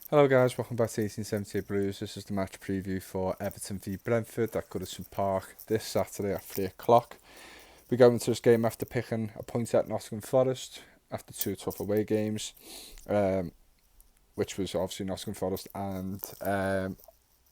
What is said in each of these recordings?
Hello guys, welcome back to 1878 Blues. This is the match preview for Everton v Brentford at Goodison Park this Saturday at 3 o'clock. We go into this game after picking a point at Nottingham Forest after two tough away games, which was obviously Nottingham Forest and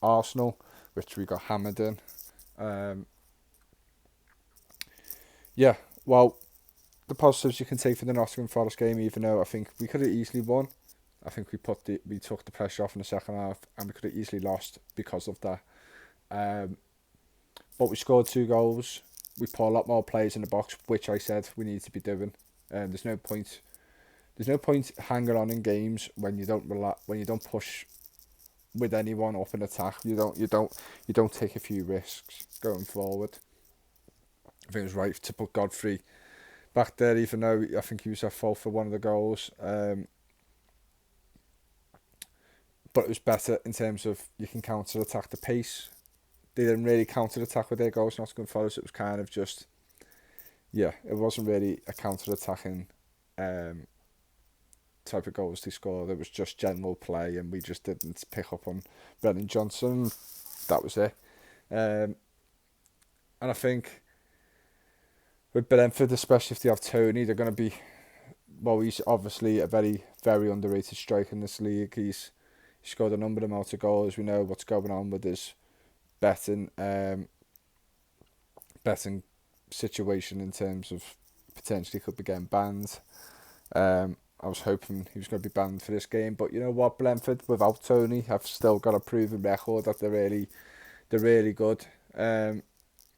Arsenal, which we got hammered in. Um, yeah, well, the positives you can take for the Nottingham Forest game, even though I think we could have easily won. I think we took the pressure off in the second half, and we could have easily lost because of that. Um, but we scored two goals. We put a lot more players in the box, which I said we need to be doing. There's no point. There's no point hanging on in games when when you don't push with anyone up in attack. You don't take a few risks going forward. I think it was right to put Godfrey back there, even though I think he was at fault for one of the goals. But it was better in terms of you can counter attack the pace. They didn't really counter attack with their goals. Nottingham Forest, it was kind of just it wasn't really a counter attacking type of goals they scored. It was just general play, and we just didn't pick up on Brennan Johnson. That was it. And I think with Brentford, especially if they have Tony, they're going to be. Well, he's obviously a very underrated striker in this league. He scored a number amount of goals. We know what's going on with his betting betting situation in terms of potentially could be getting banned. I was hoping he was going to be banned for this game, but you know what, Brentford without Tony have still got a proven record that they're really good, and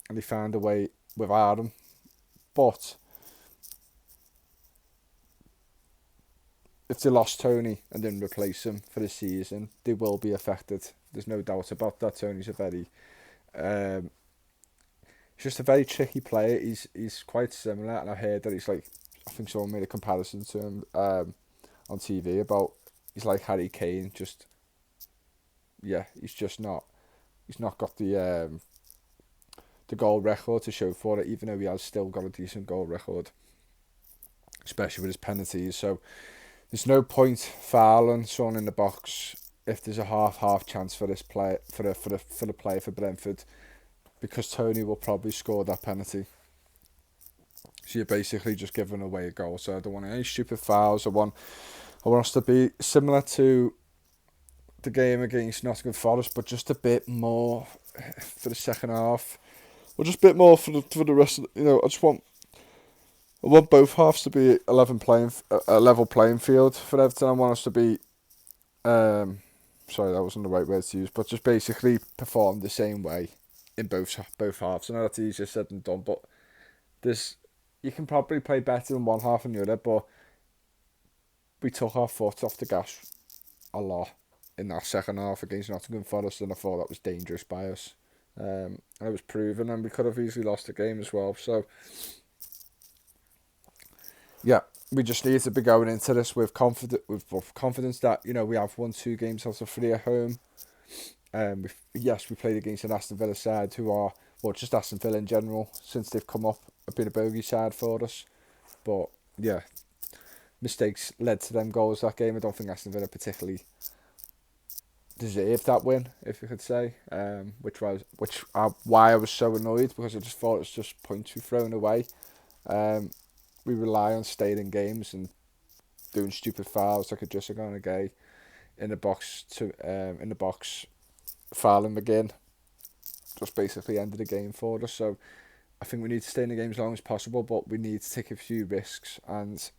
they found a way without him. But if they lost Tony and didn't replace him for the season, they will be affected. There's no doubt about that. Tony's a um, he's just a very tricky player. He's quite similar, and I heard that he's like, I think someone made a comparison to him on TV about he's like Harry Kane. Just he's just not. He's not got the goal record to show for it, even though he has still got a decent goal record, especially with his penalties. So there's no point fouling someone in the box if there's a half chance for this play for the player for Brentford, because Tony will probably score that penalty. So you're basically just giving away a goal. So I don't want any stupid fouls. I want us to be similar to the game against Nottingham Forest, but just a bit more for the second half. Or just a bit more for the rest of I want both halves to be a level playing field for Everton. I want us to be sorry, that wasn't the right word to use, but just basically perform the same way in both halves. I know that's easier said than done, but there's you can probably play better in one half than the other, but we took our foot off the gas a lot in that second half against Nottingham Forest, and I thought that was dangerous by us. And it was proven, and we could have easily lost the game as well. So, yeah, we just need to be going into this with confidence that we have won two games out of three at home. We played against an Aston Villa side who are, well, just Aston Villa in general since they've come up, have been a bogey side for us. But yeah, mistakes led to them goals that game. I don't think Aston Villa particularly deserved that win, if you could say. Why I was so annoyed, because I just thought it was just points we thrown away. We rely on staying in games and doing stupid fouls like a Jessica and a Gay in the box, fouling again. Just basically ended the game for us. So I think we need to stay in the game as long as possible, but we need to take a few risks, and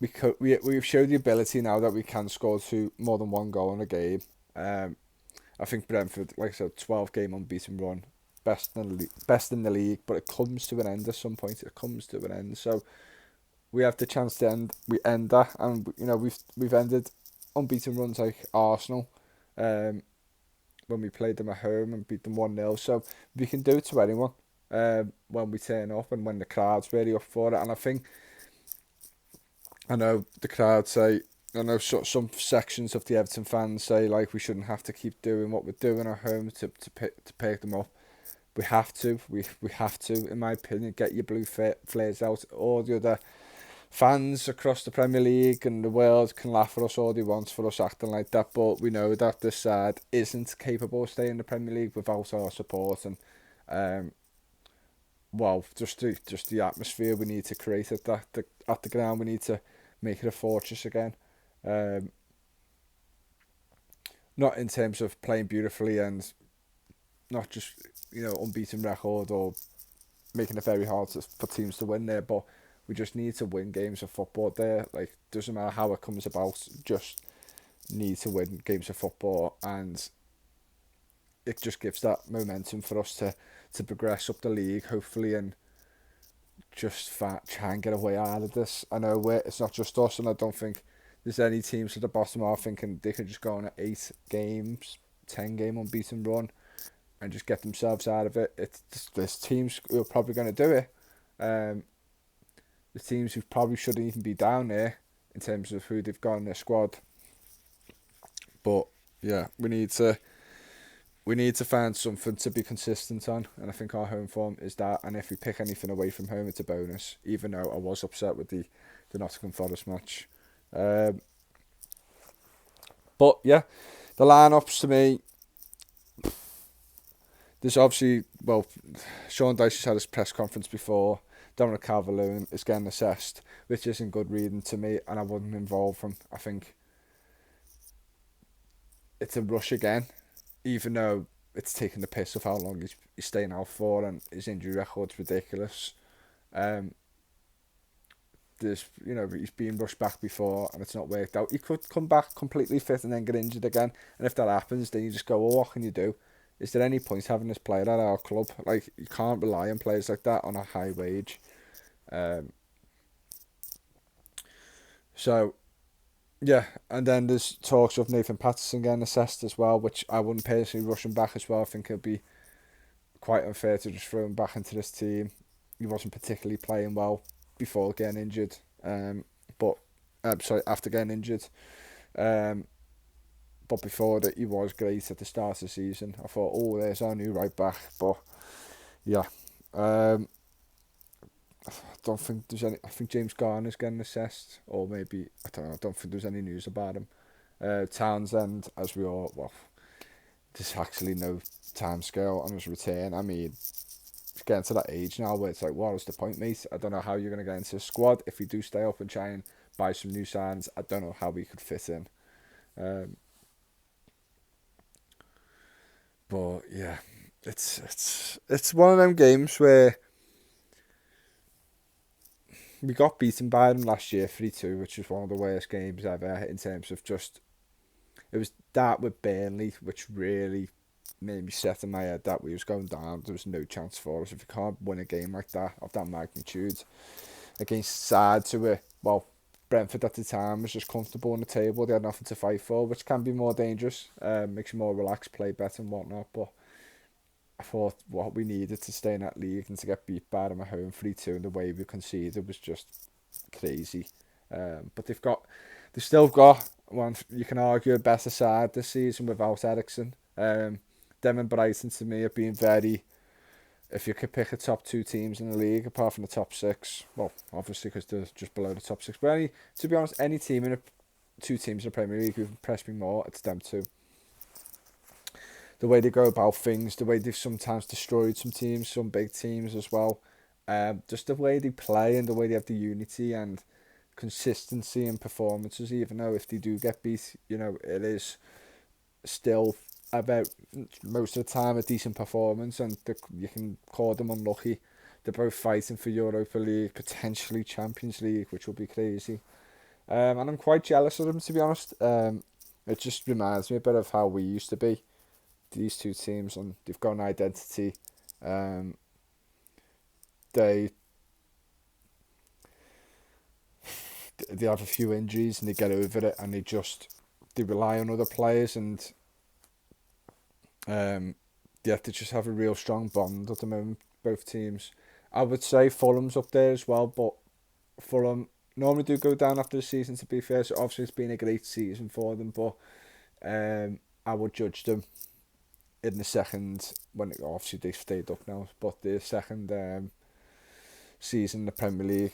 we've showed the ability now that we can score more than one goal in a game. I think Brentford, like I said, 12-game unbeaten run, best in the league, but it comes to an end at some point. It comes to an end, so we have the chance to end that, and we've ended unbeaten runs like Arsenal, when we played them at home and beat them 1-0. So we can do it to anyone when we turn up and when the crowd's really up for it. And I know the crowd say, I know some sections of the Everton fans say like we shouldn't have to keep doing what we're doing at home to pick them up. We have to. We have to, in my opinion, get your blue flares out. All the other fans across the Premier League and the world can laugh at us all they want for us acting like that, but we know that this side isn't capable of staying in the Premier League without our support, and well, just the atmosphere we need to create at the ground. We need to make it a fortress again. Um, Not in terms of playing beautifully and not just unbeaten record or making it very hard for teams to win there, but we just need to win games of football there. Like, doesn't matter how it comes about, just need to win games of football, and it just gives that momentum for us to progress up the league, hopefully, and just try and get a way out of this. I know it's not just us, and I don't think there's any teams at the bottom are thinking they can just go on an 8 games, 10 game unbeaten run and just get themselves out of it. There's teams who are probably going to do it. The teams who probably shouldn't even be down there in terms of who they've got in their squad. But yeah, we need to find something to be consistent on, and I think our home form is that. And if we pick anything away from home, it's a bonus. Even though I was upset with the Nottingham Forest match, but yeah, the lineups to me. There's obviously, Sean Dyche has had his press conference before. Dominic Calvert-Lewin is getting assessed, which isn't good reading to me, and I wouldn't involve him. I think it's a rush again, even though it's taking the piss of how long he's staying out for, and his injury record's ridiculous. He's been rushed back before and it's not worked out. He could come back completely fit and then get injured again, and if that happens, then you just go, well, what can you do? Is there any point having this player at our club? Like, you can't rely on players like that on a high wage. So, yeah, and then there's talks of Nathan Patterson getting assessed as well, which I wouldn't personally rush him back as well. I think it'd be quite unfair to just throw him back into this team. He wasn't particularly playing well before getting injured, after getting injured. But before that, he was great at the start of the season. I thought, oh, there's our new right back. But yeah, I don't think there's any. I think James Garner's getting assessed, or maybe I don't know. I don't think there's any news about him. Townsend, as we all there's actually no timescale on his return. I mean, it's getting to that age now where it's like, what is the point, mate? I don't know how you're going to get into the squad if we do stay up and try and buy some new signs. I don't know how we could fit in. But yeah, it's one of them games where we got beaten by them last year 3-2, which was one of the worst games ever in terms of just. It was that with Burnley, which really made me set in my head that we was going down. There was no chance for us if you can't win a game like that of that magnitude against sides who were, Brentford at the time was just comfortable on the table. They had nothing to fight for, which can be more dangerous. Makes you more relaxed, play better and whatnot. But I thought what we needed to stay in that league and to get beat by them at home 3-2 and the way we conceded was just crazy. But they've still got one. You can argue a better side this season without Eriksen. Them and Brighton to me have been very. If you could pick a top 2 teams in the league, apart from the top 6, well, obviously because they're just below the top 6. But to be honest, any team in 2 teams in the Premier League who've impressed me more, it's them 2. The way they go about things, the way they've sometimes destroyed some teams, some big teams as well. Just the way they play and the way they have the unity and consistency in performances, even though if they do get beat, it is still about most of the time a decent performance, and you can call them unlucky. They're both fighting for Europa League, potentially Champions League, which will be crazy. And I'm quite jealous of them, to be honest. It just reminds me a bit of how we used to be, these 2 teams, and they've got an identity. They have a few injuries and they get over it, and they rely on other players, and they just have a real strong bond at the moment, both teams. I would say Fulham's up there as well, but Fulham normally do go down after the season, to be fair, so obviously it's been a great season for them, but I would judge them in the second, when obviously they stayed up now, but the second season in the Premier League,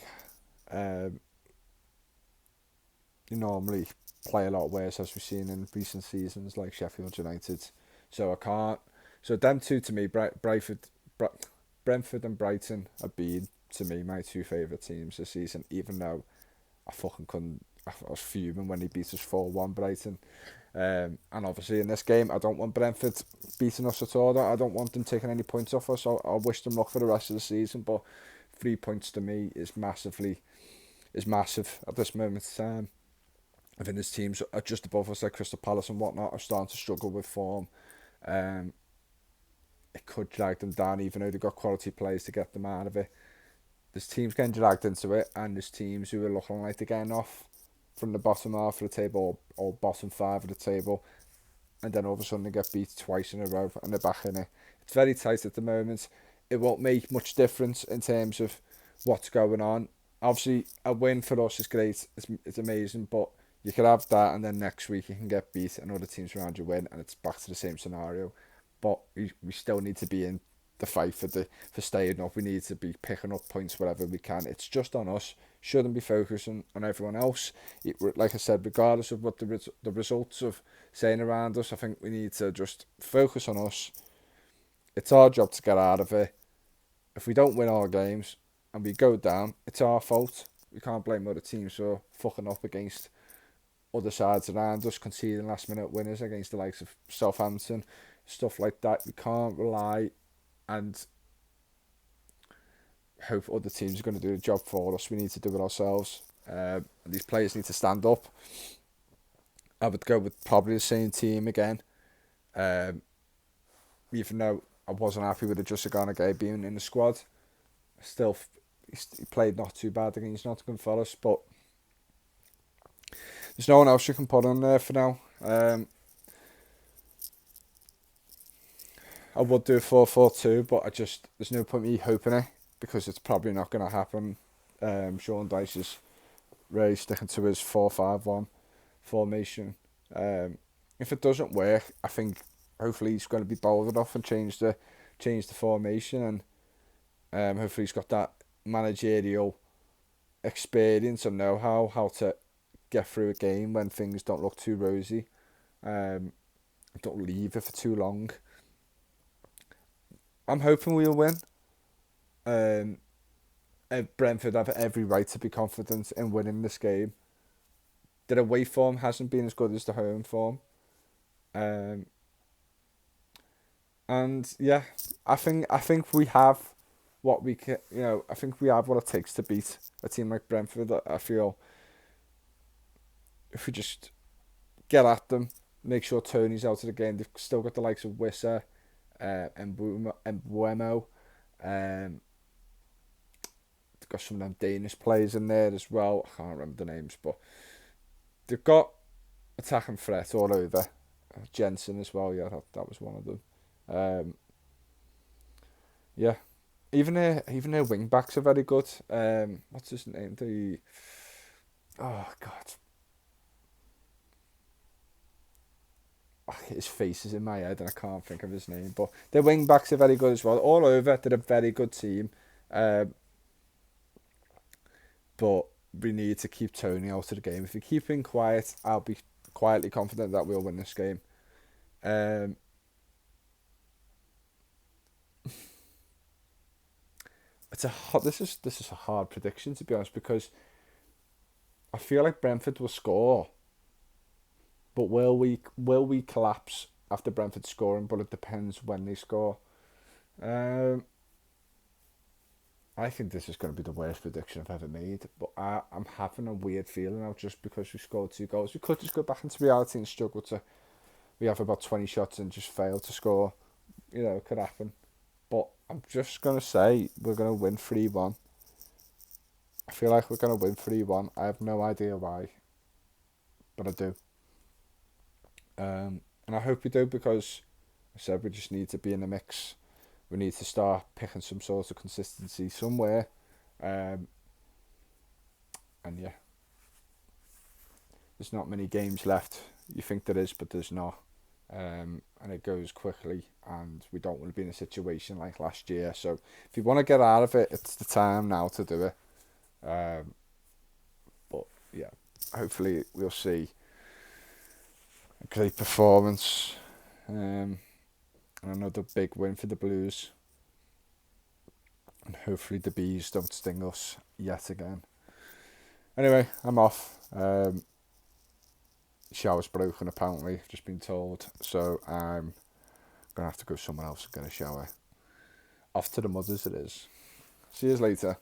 you normally play a lot worse, as we've seen in recent seasons, like Sheffield United. So I can't. So them two to me, Brentford and Brighton have been to me my two favourite teams this season. Even though I fucking couldn't, I was fuming when he beat us 4-1 Brighton. And obviously in this game, I don't want Brentford beating us at all. I don't want them taking any points off us. I wish them luck for the rest of the season. But 3 points to me is massive at this moment in time. I think there's teams are just above us, like Crystal Palace and whatnot, are starting to struggle with form. Um, it could drag them down, even though they've got quality players to get them out of it. There's teams getting dragged into it, and there's teams who are looking like they're getting off from the bottom half of the table or bottom five of the table, and then all of a sudden they get beat twice in a row and they're back in it. It's very tight at the moment. It won't make much difference in terms of what's going on. Obviously, a win for us is great. It's amazing, but you could have that, and then next week you can get beat, and other teams around you win, and it's back to the same scenario. But we still need to be in the fight for staying up. We need to be picking up points wherever we can. It's just on us. Shouldn't be focusing on everyone else. Like I said, regardless of what the results of saying around us, I think we need to just focus on us. It's our job to get out of it. If we don't win our games and we go down, it's our fault. We can't blame other teams for fucking up against other sides around us, conceding last minute winners against the likes of Southampton, stuff like that. We can't rely and hope other teams are going to do the job for us. We need to do it ourselves. These players need to stand up. I would go with probably the same team again, even though I wasn't happy with the Jusagana guy being in the squad. Still, he played not too bad against Nottingham Forest, but there's no one else you can put on there for now. I would do a 4-4-2, but there's no point me hoping it, because it's probably not going to happen. Sean Dyche is really sticking to his 4-5-1 formation. If it doesn't work, I think hopefully he's going to be bold enough and change the formation, and hopefully he's got that managerial experience and know how to get through a game when things don't look too rosy. Don't leave it for too long. I'm hoping we'll win. Brentford have every right to be confident in winning this game. Their away form hasn't been as good as the home form. And yeah, I think we have what we can. I think we have what it takes to beat a team like Brentford. I feel if we just get at them, make sure Tony's out of the game. They've still got the likes of Wissa, and Buemo. They've got some of them Danish players in there as well. I can't remember the names, but they've got attacking threat all over. Jensen as well, yeah, that was one of them. Yeah, even their wing backs are very good. What's his name? Oh God, his face is in my head and I can't think of his name. But their wing backs are very good as well. All over, they're a very good team. But we need to keep Tony out of the game. If we keep him quiet, I'll be quietly confident that we'll win this game. This is a hard prediction, to be honest, because I feel like Brentford will score, but will we collapse after Brentford scoring? But it depends when they score. I think this is going to be the worst prediction I've ever made, but I'm having a weird feeling now just because we scored 2 goals. We could just go back into reality and struggle to. We have about 20 shots and just fail to score. It could happen. But I'm just going to say we're going to win 3-1. I feel like we're going to win 3-1. I have no idea why, but I do. And I hope we do, because I said we just need to be in the mix. We need to start picking some sort of consistency somewhere. And yeah, there's not many games left. You think there is, but there's not. And it goes quickly, and we don't want to be in a situation like last year. So if you want to get out of it, it's the time now to do it. But yeah, hopefully we'll see a great performance and another big win for the Blues. And hopefully the bees don't sting us yet again. Anyway, I'm off. Shower's broken apparently, just been told. So I'm going to have to go somewhere else and get a shower. Off to the mothers it is. See you later.